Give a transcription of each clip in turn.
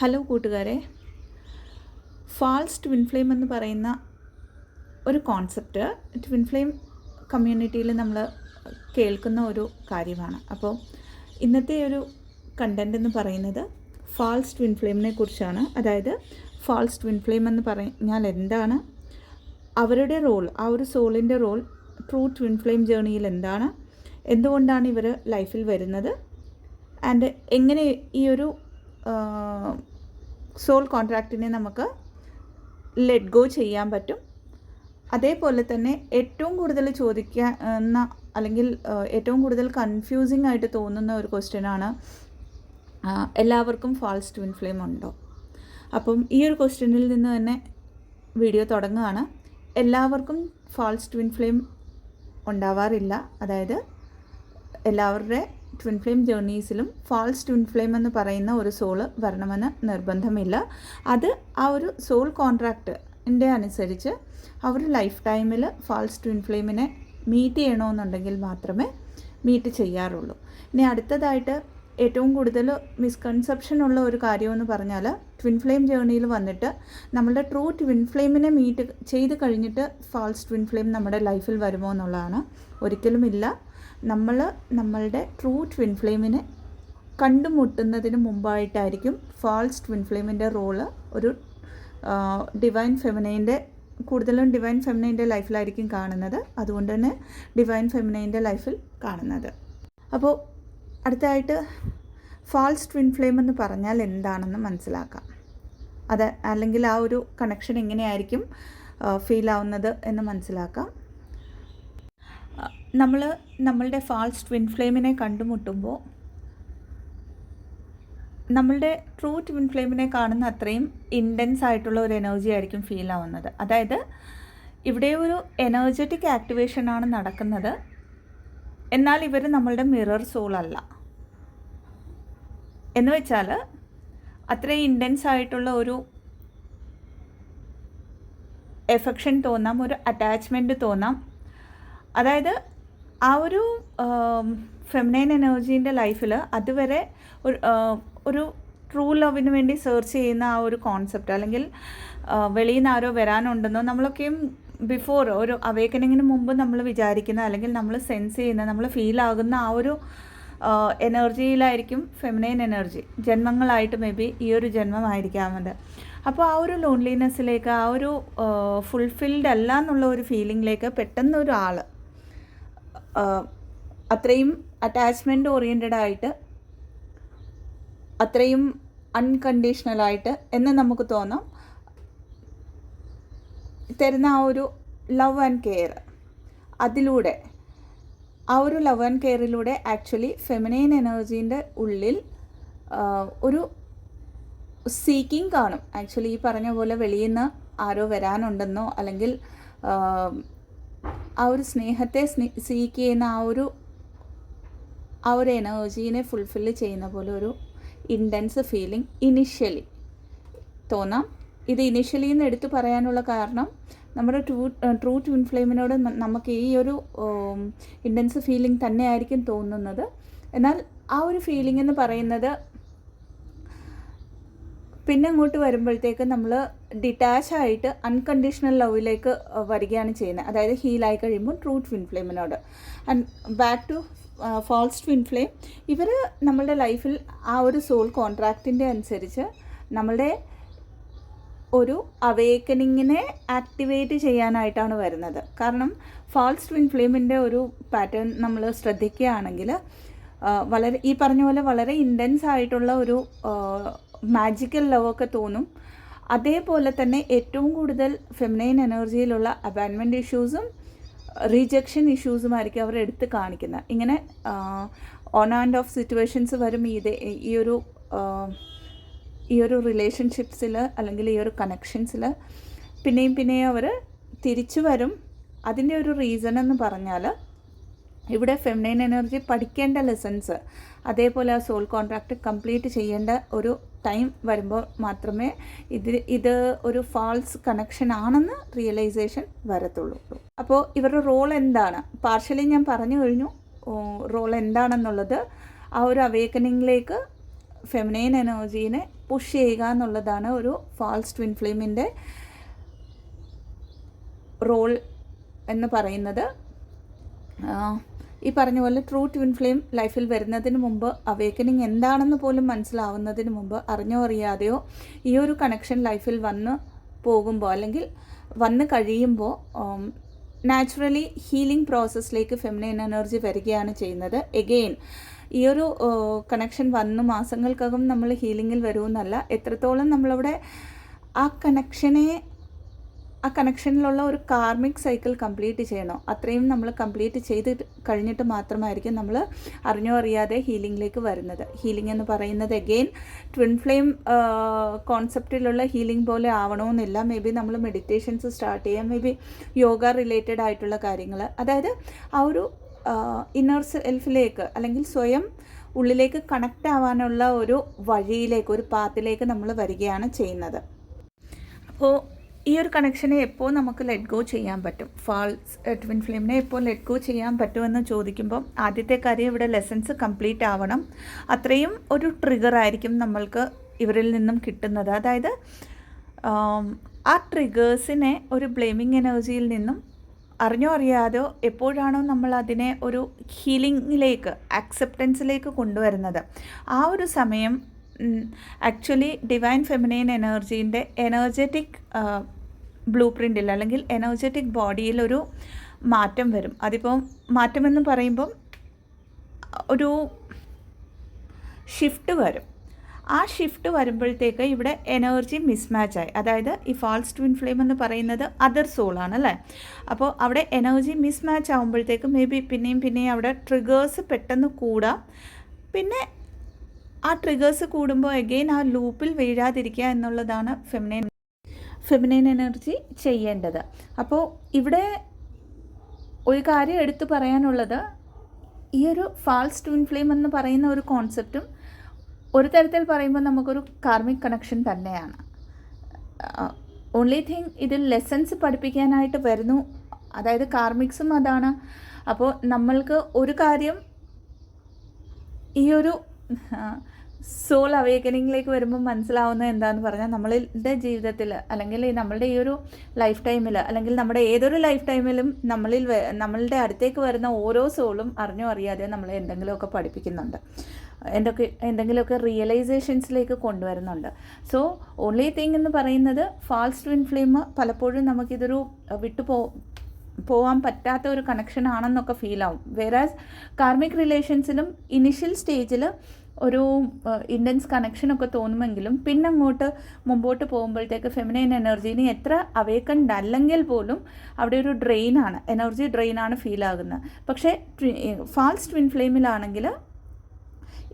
Hello കൂട്ടുകാരെ, false twin flame എന്ന് പറയുന്ന ഒരു കോൺസെപ്റ്റ് ട്വിൻ ഫ്ലെയിം കമ്മ്യൂണിറ്റിയിൽ നമ്മൾ കേൾക്കുന്ന ഒരു കാര്യമാണ്. അപ്പോൾ ഇന്നത്തെ ഒരു കണ്ടൻറ് എന്ന് പറയുന്നത് ഫാൾസ് ട്വിൻ ഫ്ലെയിമിനെ കുറിച്ചാണ്. അതായത് ഫാൾസ് ട്വിൻ ഫ്ലെയിം എന്ന് പറഞ്ഞാൽ എന്താണ്, അവരുടെ റോൾ, ആ ഒരു സോളിൻ്റെ റോൾ ട്രൂ ട്വിൻ ഫ്ലെയിം ജേർണിയിൽ എന്താണ്, എന്തുകൊണ്ടാണ് ഇവർ ലൈഫിൽ വരുന്നത്, ആൻഡ് എങ്ങനെ ഈ ഒരു സോൾ കോൺട്രാക്റ്റിനെ നമുക്ക് ലെറ്റ് ഗോ ചെയ്യാൻ പറ്റും. അതേപോലെ തന്നെ ഏറ്റവും കൂടുതൽ ചോദിക്കുന്ന അല്ലെങ്കിൽ ഏറ്റവും കൂടുതൽ കൺഫ്യൂസിങ് ആയിട്ട് തോന്നുന്ന ഒരു ക്വസ്റ്റ്യനാണ്, എല്ലാവർക്കും ഫാൾസ് ട്വിൻ ഫ്ലെയിം ഉണ്ടോ? അപ്പം ഈ ഒരു ക്വസ്റ്റ്യനിൽ നിന്ന് തന്നെ വീഡിയോ തുടങ്ങുകയാണ്. എല്ലാവർക്കും ഫാൾസ് ട്വിൻ ഫ്ലെയിം ഉണ്ടാവാറില്ല. അതായത് എല്ലാവരുടെ ട്വിൻ ഫ്ലെയിം ജേർണീസിലും ഫാൾസ് ട്വിൻ ഫ്ലെയിം എന്ന് പറയുന്ന ഒരു സോള് വരണമെന്ന് നിർബന്ധമില്ല. അത് ആ ഒരു സോൾ കോൺട്രാക്റ്റിൻ്റെ അനുസരിച്ച് അവർ ലൈഫ് ടൈമിൽ ഫാൾസ് ട്വിൻ ഫ്ലെയിമിനെ മീറ്റ് ചെയ്യണമെന്നുണ്ടെങ്കിൽ മാത്രമേ മീറ്റ് ചെയ്യാറുള്ളൂ. ഇനി അടുത്തതായിട്ട് ഏറ്റവും കൂടുതൽ മിസ്കൺസെപ്ഷൻ ഉള്ള ഒരു കാര്യമെന്ന് പറഞ്ഞാൽ, ട്വിൻ ഫ്ലെയിം ജേർണിയിൽ വന്നിട്ട് നമ്മളുടെ ട്രൂ ട്വിൻ ഫ്ലെയിമിനെ മീറ്റ് ചെയ്ത് കഴിഞ്ഞിട്ട് ഫാൾസ് ട്വിൻ ഫ്ലെയിം നമ്മുടെ ലൈഫിൽ വരുമോ എന്നുള്ളതാണ്. ഒരിക്കലുമില്ല. നമ്മളുടെ ട്രൂ ട്വിൻ ഫ്ലെയിമിനെ കണ്ടുമുട്ടുന്നതിന് മുമ്പായിട്ടായിരിക്കും ഫാൾസ് ട്വിൻ ഫ്ലെയിമിൻ്റെ റോള് ഒരു ഡിവൈൻ ഫെമിനൈൻ്റെ, കൂടുതലും ഡിവൈൻ ഫെമിനൈൻ്റെ ലൈഫിലായിരിക്കും കാണുന്നത്. അതുകൊണ്ട് തന്നെ ഡിവൈൻ ഫെമിനൈൻ്റെ ലൈഫിൽ കാണുന്നത്. അപ്പോൾ അടുത്തായിട്ട് ഫാൾസ് ട്വിൻ ഫ്ലെയിം എന്ന് പറഞ്ഞാൽ എന്താണെന്ന് മനസ്സിലാക്കാം. അത് അല്ലെങ്കിൽ ആ ഒരു കണക്ഷൻ എങ്ങനെയായിരിക്കും ഫീൽ ആവുന്നത് എന്ന് മനസ്സിലാക്കാം. നമ്മളുടെ ഫാൾസ് ട്വിൻ ഫ്ലെയിമിനെ കണ്ടുമുട്ടുമ്പോൾ നമ്മളുടെ ട്രൂ ട്വിൻ ഫ്ലെയിമിനെ കാണുന്ന അത്രയും ഇൻറ്റൻസ് ആയിട്ടുള്ള ഒരു എനർജി ആയിരിക്കും ഫീൽ ആവുന്നത്. അതായത് ഇവിടെ ഒരു എനർജറ്റിക് ആക്ടിവേഷനാണ് നടക്കുന്നത്. എന്നാൽ ഇവർ നമ്മളുടെ മിറർ സോളല്ല. എന്ന് വെച്ചാൽ അത്രയും ഇൻറ്റൻസ് ആയിട്ടുള്ള ഒരു എഫെക്ഷൻ തോന്നാം, ഒരു അറ്റാച്ച്മെൻറ്റ് തോന്നാം. അതായത് ആ ഒരു ഫെമിനൈൻ എനർജീൻ്റെ ലൈഫിൽ അതുവരെ ഒരു ട്രൂ ലവിന് വേണ്ടി സെർച്ച് ചെയ്യുന്ന ആ ഒരു കോൺസെപ്റ്റ്, അല്ലെങ്കിൽ വെളിയിൽ നിന്ന് ആരോ വരാനുണ്ടെന്നോ നമ്മളൊക്കെയും ബിഫോർ ഒരു അവേക്കനിങ്ങിന് മുമ്പ് നമ്മൾ വിചാരിക്കുന്ന, അല്ലെങ്കിൽ നമ്മൾ സെൻസ് ചെയ്യുന്ന, നമ്മൾ ഫീൽ ആകുന്ന ആ ഒരു എനർജിയിലായിരിക്കും ഫെമിനൈൻ എനർജി. ജന്മങ്ങളായിട്ട് മേ ബി ഈ ഒരു ജന്മമായിരിക്കാം അത്. അപ്പോൾ ആ ഒരു ലോൺലിനെസ്സിലേക്ക്, ആ ഒരു ഫുൾഫിൽഡ് അല്ല എന്നുള്ള ഒരു ഫീലിങ്ങിലേക്ക് പെട്ടെന്ന് ഒരാൾ അത്രയും അറ്റാച്ച്മെൻറ്റ് ഓറിയൻറ്റഡ് ആയിട്ട്, അത്രയും അൺകണ്ടീഷണലായിട്ട് എന്ന് നമുക്ക് തോന്നാം, തരുന്ന ആ ഒരു ലവ് ആൻഡ് കെയർ, അതിലൂടെ ആ ഒരു ലവ് ആൻഡ് കെയറിലൂടെ ആക്ച്വലി ഫെമിനൈൻ എനർജീൻ്റെ ഉള്ളിൽ ഒരു സീക്കിങ് കാണും. ആക്ച്വലി ഈ പറഞ്ഞ പോലെ വെളിയിൽ നിന്ന് ആരോ വരാനുണ്ടെന്നോ, അല്ലെങ്കിൽ ആ ഒരു സ്നേഹത്തെ സീക്ക് ചെയ്യുന്ന ആ ഒരു എനർജീനെ ഫുൾഫില്ല് ചെയ്യുന്ന പോലെ ഒരു ഇൻറ്റൻസ് ഫീലിംഗ് ഇനിഷ്യലി തോന്നാം. ഇത് ഇനിഷ്യലി എന്ന് എടുത്തു പറയാനുള്ള കാരണം, നമ്മുടെ ട്രൂ ട്വിൻ ഫ്ലെയിമിനോട് നമുക്ക് ഈ ഒരു ഇൻറ്റൻസ് ഫീലിംഗ് തന്നെയായിരിക്കും തോന്നുന്നത്. എന്നാൽ ആ ഒരു ഫീലിംഗ് എന്ന് പറയുന്നത് പിന്നെ അങ്ങോട്ട് വരുമ്പോഴത്തേക്ക് നമ്മൾ ഡിറ്റാച്ചായിട്ട് അൺകണ്ടീഷണൽ ലവിലേക്ക് വരികയാണ് ചെയ്യുന്നത്. അതായത് ഹീലായി കഴിയുമ്പോൾ ട്രൂ ട്വിൻ ഫ്ലെയിമിനോട്. And back to false twin flame, ഇവർ നമ്മളുടെ ലൈഫിൽ ആ ഒരു സോൾ കോൺട്രാക്റ്റിൻ്റെ അനുസരിച്ച് നമ്മളുടെ ഒരു അവേക്കനിങ്ങിനെ ആക്ടിവേറ്റ് ചെയ്യാനായിട്ടാണ് വരുന്നത്. കാരണം ഫാൾസ് ട്വിൻ ഫ്ലെയിമിൻ്റെ ഒരു പാറ്റേൺ നമ്മൾ ശ്രദ്ധിക്കുകയാണെങ്കിൽ വളരെ ഈ പറഞ്ഞ പോലെ വളരെ ഇൻറ്റൻസ് ആയിട്ടുള്ള ഒരു മാജിക്കൽ ലവൊക്കെ തോന്നും. അതേപോലെ തന്നെ ഏറ്റവും കൂടുതൽ ഫെമിനൈൻ എനർജിയിലുള്ള അബാൻമെൻറ്റ് ഇഷ്യൂസും റീജക്ഷൻ ഇഷ്യൂസുമായിരിക്കും അവർ എടുത്ത് കാണിക്കുന്നത്. ഇങ്ങനെ ഓൺ ആൻഡ് ഓഫ് സിറ്റുവേഷൻസ് വരും ഈ ഒരു റിലേഷൻഷിപ്സിൽ, അല്ലെങ്കിൽ ഈ ഒരു കണക്ഷൻസിൽ പിന്നെയും അവർ തിരിച്ചു വരും. അതിൻ്റെ ഒരു റീസൺ എന്ന് പറഞ്ഞാൽ, ഇവിടെ ഫെമിനൈൻ എനർജി പഠിക്കേണ്ട ലെസൺസ്, അതേപോലെ ആ സോൾ കോൺട്രാക്റ്റ് കംപ്ലീറ്റ് ചെയ്യേണ്ട ഒരു ടൈം വരുമ്പോൾ മാത്രമേ ഇത് ഒരു ഫാൾസ് കണക്ഷൻ ആണെന്ന് റിയലൈസേഷൻ വരത്തുള്ളൂ. അപ്പോൾ ഇവരുടെ റോൾ എന്താണ്, പാർഷ്യലി ഞാൻ പറഞ്ഞു കഴിഞ്ഞു റോൾ എന്താണെന്നുള്ളത്. ആ ഒരു അവേക്കനിങ്ങിലേക്ക് ഫെമിനൈൻ എനർജീനെ പുഷ് ചെയ്യുക എന്നുള്ളതാണ് ഒരു ഫാൾസ് ട്വിൻ ഫ്ലെയിമിൻ്റെ റോൾ എന്ന് പറയുന്നത്. ഈ പറഞ്ഞ പോലെ ട്രൂ ട്വിൻ ഫ്ലെയിം ലൈഫിൽ വരുന്നതിന് മുമ്പ് അവേക്കനിങ് എന്താണെന്ന് പോലും മനസ്സിലാവുന്നതിന് മുമ്പ് അറിഞ്ഞോ അറിയാതെയോ ഈ ഒരു കണക്ഷൻ ലൈഫിൽ വന്ന് പോകുമ്പോൾ അല്ലെങ്കിൽ വന്ന് കഴിയുമ്പോൾ നാച്ചുറലി ഹീലിംഗ് പ്രോസസ്സിലേക്ക് ഫെമിനൈൻ എനർജി വരികയാണ് ചെയ്യുന്നത്. എഗെയിൻ ഈ ഒരു കണക്ഷൻ വന്ന് മാസങ്ങൾക്കകം നമ്മൾ ഹീലിങ്ങിൽ വരുമെന്നല്ല, എത്രത്തോളം നമ്മളവിടെ ആ കണക്ഷനിലുള്ള ഒരു കാർമിക് സൈക്കിൾ കംപ്ലീറ്റ് ചെയ്യണോ അത്രയും നമ്മൾ കംപ്ലീറ്റ് ചെയ്ത് കഴിഞ്ഞിട്ട് മാത്രമായിരിക്കും നമ്മൾ അറിഞ്ഞോ അറിയാതെ ഹീലിങ്ങിലേക്ക് വരുന്നത്. ഹീലിംഗ് എന്ന് പറയുന്നത് എഗെയിൻ ട്വിൻ ഫ്ലെയിം കോൺസെപ്റ്റിലുള്ള ഹീലിംഗ് പോലെ ആവണമെന്നില്ല. മേ ബി നമ്മൾ മെഡിറ്റേഷൻസ് സ്റ്റാർട്ട് ചെയ്യാം, മേ ബി യോഗ റിലേറ്റഡ് ആയിട്ടുള്ള കാര്യങ്ങൾ, അതായത് ആ ഒരു ഇന്നർ സെൽഫിലേക്ക് അല്ലെങ്കിൽ സ്വയം ഉള്ളിലേക്ക് കണക്റ്റ് ആവാനുള്ള ഒരു വഴിയിലേക്ക്, ഒരു പാത്തിലേക്ക് നമ്മൾ വരികയാണ് ചെയ്യുന്നത്. അപ്പോൾ ഈ ഒരു കണക്ഷനെ എപ്പോൾ നമുക്ക് ലെറ്റ് ഗോ ചെയ്യാൻ പറ്റും, ഫാൾസ് ട്വിൻ ഫ്ലെയിമിനെ എപ്പോൾ ലെറ്റ് ഗോ ചെയ്യാൻ പറ്റുമെന്ന് ചോദിക്കുമ്പോൾ ആദ്യത്തെ കാര്യം ഇവിടെ ലെസൺസ് കംപ്ലീറ്റ് ആവണം. അത്രയും ഒരു ട്രിഗർ ആയിരിക്കും നമ്മൾക്ക് ഇവരിൽ നിന്നും കിട്ടുന്നത്. അതായത് ആ ട്രിഗേഴ്സിനെ ഒരു ബ്ലെയിമിങ് എനർജിയിൽ നിന്നും അറിഞ്ഞോ അറിയാതെയോ എപ്പോഴാണോ നമ്മൾ അതിനെ ഒരു ഹീലിങ്ങിലേക്ക്, അക്സെപ്റ്റൻസിലേക്ക് കൊണ്ടുവരുന്നത്, ആ ഒരു സമയം ആക്ച്വലി ഡിവൈൻ ഫെമിനൈൻ എനർജീൻ്റെ എനർജറ്റിക് ബ്ലൂ പ്രിൻറ്റിൽ അല്ലെങ്കിൽ എനർജറ്റിക് ബോഡിയിൽ ഒരു മാറ്റം വരും. അതിപ്പോൾ മാറ്റമെന്ന് പറയുമ്പം ഒരു ഷിഫ്റ്റ് വരും. ആ ഷിഫ്റ്റ് വരുമ്പോഴത്തേക്ക് ഇവിടെ എനർജി മിസ്മാച്ചായി, അതായത് ഈ ഫാൾസ് ട്വിൻ ഫ്ലെയിം എന്ന് പറയുന്നത് അതർ സോളാണ് അല്ലേ. അപ്പോൾ അവിടെ എനർജി മിസ്മാച്ച് ആകുമ്പോഴത്തേക്ക് മേ ബി പിന്നെയും അവിടെ ട്രിഗേഴ്സ് പെട്ടെന്ന് കൂടാം. പിന്നെ ആ ട്രിഗേഴ്സ് കൂടുമ്പോൾ എഗെയിൻ ആ ലൂപ്പിൽ വീഴാതിരിക്കുക എന്നുള്ളതാണ് ഫെമിനൈൻ എനർജി ചെയ്യേണ്ടത്. അപ്പോൾ ഇവിടെ ഒരു കാര്യം എടുത്തു പറയാനുള്ളത്, ഈ ഒരു ഫാൾസ് ട്വിൻ ഫ്ലെയിം എന്ന് പറയുന്ന ഒരു കോൺസെപ്റ്റും ഒരു തരത്തിൽ പറയുമ്പോൾ നമുക്കൊരു കാർമിക് കണക്ഷൻ തന്നെയാണ്. ഓൺലി തിങ് ഇതിൽ ലെസൺസ് പഠിപ്പിക്കാനായിട്ട് വരുന്നു, അതായത് കാർമിക്സും അതാണ്. അപ്പോൾ നമ്മൾക്ക് ഒരു കാര്യം ഈ ഒരു സോൾ അവേക്കനിങ്ങിലേക്ക് വരുമ്പോൾ മനസ്സിലാവുന്നത് എന്താണെന്ന് പറഞ്ഞാൽ, നമ്മളുടെ ജീവിതത്തിൽ അല്ലെങ്കിൽ നമ്മളുടെ ഈ ഒരു ലൈഫ് ടൈമിൽ അല്ലെങ്കിൽ നമ്മുടെ ഏതൊരു ലൈഫ് ടൈമിലും നമ്മളുടെ അടുത്തേക്ക് വരുന്ന ഓരോ സോളും അറിഞ്ഞോ അറിയാതെ നമ്മളെ എന്തെങ്കിലുമൊക്കെ പഠിപ്പിക്കുന്നുണ്ട്, എന്തെങ്കിലുമൊക്കെ റിയലൈസേഷൻസിലേക്ക് കൊണ്ടുവരുന്നുണ്ട്. സോ ഓൺലി തിങ് എന്ന് പറയുന്നത് ഫാൾസ് ട്വിൻ ഫ്ലെയിം പലപ്പോഴും നമുക്കിതൊരു പോകാൻ പറ്റാത്ത ഒരു കണക്ഷൻ ആണെന്നൊക്കെ ഫീൽ ആവും. വേറാസ് കാർമിക് റിലേഷൻസിലും ഇനിഷ്യൽ സ്റ്റേജിൽ ഒരു ഇൻറ്റൻസ് കണക്ഷനൊക്കെ തോന്നുമെങ്കിലും പിന്നങ്ങോട്ട് മുമ്പോട്ട് പോകുമ്പോഴത്തേക്ക് ഫെമിനൈൻ എനർജീനെ എത്ര അവേക്കൻഡ് അല്ലെങ്കിൽ പോലും അവിടെ ഒരു എനർജി ഡ്രെയിനാണ് ഫീൽ ആകുന്നത്. പക്ഷേ ഫാൾസ് ട്വിൻ ഫ്ലെയിമിലാണെങ്കിൽ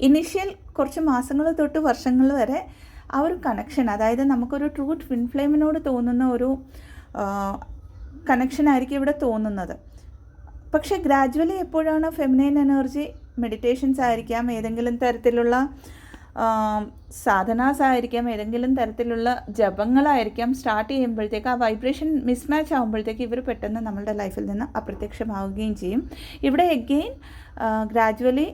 ഇനിഷ്യൽ കുറച്ച് മാസങ്ങൾ തൊട്ട് വർഷങ്ങൾ വരെ ആ ഒരു കണക്ഷൻ, അതായത് നമുക്കൊരു ട്രൂ ട്വിൻ ഫ്ലെയിമിനോട് തോന്നുന്ന ഒരു കണക്ഷനായിരിക്കും ഇവിടെ തോന്നുന്നത്. പക്ഷേ ഗ്രാജുവലി എപ്പോഴാണ് ഫെമിനൈൻ എനർജി, മെഡിറ്റേഷൻസ് ആയിരിക്കാം, ഏതെങ്കിലും തരത്തിലുള്ള സാധനാസ് ആയിരിക്കാം, ഏതെങ്കിലും തരത്തിലുള്ള ജപങ്ങളായിരിക്കാം, സ്റ്റാർട്ട് ചെയ്യുമ്പോഴത്തേക്ക് ആ വൈബ്രേഷൻ മിസ്മാച്ച് ആകുമ്പോഴത്തേക്ക് ഇവർ പെട്ടെന്ന് നമ്മളുടെ ലൈഫിൽ നിന്ന് അപ്രത്യക്ഷമാവുകയും ചെയ്യും. ഇവിടെ എഗെയിൻ ഗ്രാജുവലി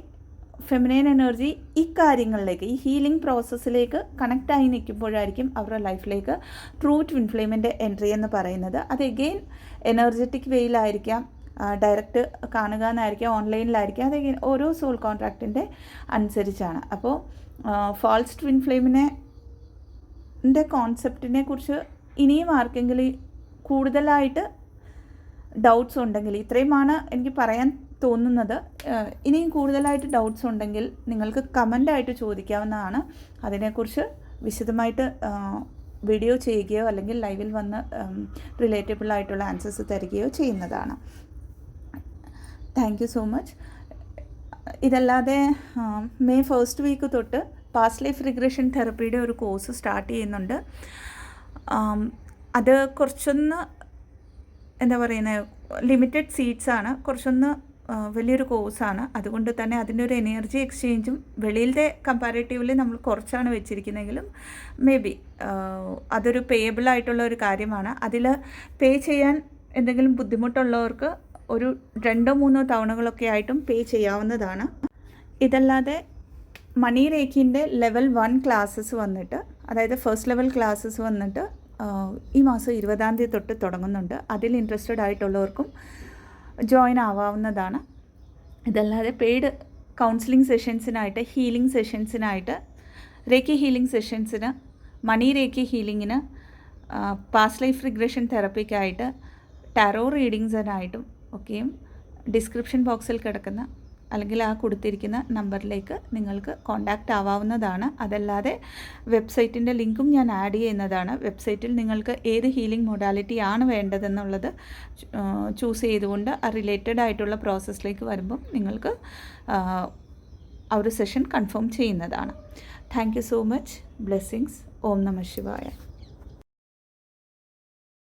ഫെമിനൈൻ എനർജി ഈ കാര്യങ്ങളിലേക്ക്, ഈ ഹീലിംഗ് പ്രോസസ്സിലേക്ക് കണക്റ്റായി നിൽക്കുമ്പോഴായിരിക്കും അവരുടെ ലൈഫിലേക്ക് ട്രൂ ട്വിൻ ഫ്ലെയിമിൻ്റെ എൻട്രി എന്ന് പറയുന്നത്. അത് എഗെയിൻ എനർജറ്റിക് വേയിലായിരിക്കാം, ഡയറക്റ്റ് കാണുക എന്നായിരിക്കാം, ഓൺലൈനിലായിരിക്കാം, അത് ഓരോ സോൾ കോൺട്രാക്റ്റിൻ്റെ അനുസരിച്ചാണ്. അപ്പോൾ ഫാൾസ് ട്വിൻ ഫ്ലെയിമിൻ്റെ കോൺസെപ്റ്റിനെ കുറിച്ച് ഇനിയും ആർക്കെങ്കിലും കൂടുതലായിട്ട് ഡൗട്ട്സ് ഉണ്ടെങ്കിൽ, ഇത്രയുമാണ് എനിക്ക് പറയാൻ തോന്നുന്നത്. ഇനിയും കൂടുതലായിട്ട് ഡൗട്ട്സ് ഉണ്ടെങ്കിൽ നിങ്ങൾക്ക് കമൻ്റായിട്ട് ചോദിക്കാവുന്നതാണ്. അതിനെക്കുറിച്ച് വിശദമായിട്ട് വീഡിയോ ചെയ്യുകയോ അല്ലെങ്കിൽ ലൈവിൽ വന്ന് റിലേറ്റബിൾ ആയിട്ടുള്ള ആൻസേഴ്സ് തരികയോ ചെയ്യുന്നതാണ്. Thank you so much. ഇതല്ലാതെ മെയ് 1st വീക്ക് തൊട്ട് പാസ്റ്റ് ലൈഫ് റിഗ്രഷൻ തെറപ്പിയുടെ ഒരു കോഴ്സ് സ്റ്റാർട്ട് ചെയ്യുന്നുണ്ട്. അത് കുറച്ചൊന്ന് എന്താ പറയുന്നത്, ലിമിറ്റഡ് സീറ്റ്സാണ്, കുറച്ചൊന്ന് വലിയൊരു കോഴ്സാണ്. അതുകൊണ്ട് തന്നെ അതിൻ്റെ ഒരു എനർജി എക്സ്ചേഞ്ചും വെളിയിലത്തെ കമ്പാരേറ്റീവ്ലി നമ്മൾ കുറച്ചാണ് വെച്ചിരിക്കുന്നതെങ്കിലും മേ ബി അതൊരു പേയബിൾ ആയിട്ടുള്ള ഒരു കാര്യമാണ്. അതിൽ പേ ചെയ്യാൻ എന്തെങ്കിലും ബുദ്ധിമുട്ടുള്ളവർക്ക് ഒരു 2-3 തവണകളൊക്കെ ആയിട്ടും പേ ചെയ്യാവുന്നതാണ്. ഇതല്ലാതെ മണി രേഖിൻ്റെ ലെവൽ 1 ക്ലാസ്സസ് വന്നിട്ട് അതായത് ഫസ്റ്റ് ലെവൽ ക്ലാസ്സസ് വന്നിട്ട് ഈ മാസം 20-ാം തീയതി തൊട്ട് തുടങ്ങുന്നുണ്ട്. അതിൽ ഇൻട്രസ്റ്റഡ് ആയിട്ടുള്ളവർക്കും ജോയിൻ ആവാവുന്നതാണ്. ഇതല്ലാതെ പെയ്ഡ് കൗൺസിലിംഗ് സെഷൻസിനായിട്ട്, ഹീലിംഗ് സെഷൻസിനായിട്ട്, റേക്കി ഹീലിംഗ് സെഷൻസിന്, മണി റേക്കി ഹീലിങ്ങിന്, പാസ്റ്റ് ലൈഫ് റിഗ്രഷൻ തെറപ്പിക്കായിട്ട്, ടാരോ റീഡിങ്സിനായിട്ടും ഒക്കെയും ഡിസ്ക്രിപ്ഷൻ ബോക്സിൽ കിടക്കുന്ന അല്ലെങ്കിൽ ആ കൊടുത്തിരിക്കുന്ന നമ്പറിലേക്ക് നിങ്ങൾക്ക് കോൺടാക്റ്റ് ആവാവുന്നതാണ്. അതല്ലാതെ വെബ്സൈറ്റിൻ്റെ ലിങ്കും ഞാൻ ആഡ് ചെയ്യുന്നതാണ്. വെബ്സൈറ്റിൽ നിങ്ങൾക്ക് ഏത് ഹീലിംഗ് മൊഡാലിറ്റി ആണ് വേണ്ടതെന്നുള്ളത് ചൂസ് ചെയ്തുകൊണ്ട് ആ റിലേറ്റഡ് ആയിട്ടുള്ള പ്രോസസ്സിലേക്ക് വരുമ്പം നിങ്ങൾക്ക് ആ ഒരു സെഷൻ കൺഫേം ചെയ്യുന്നതാണ്. Thank you so much. Blessings. ഓം നമഃ ശിവായ.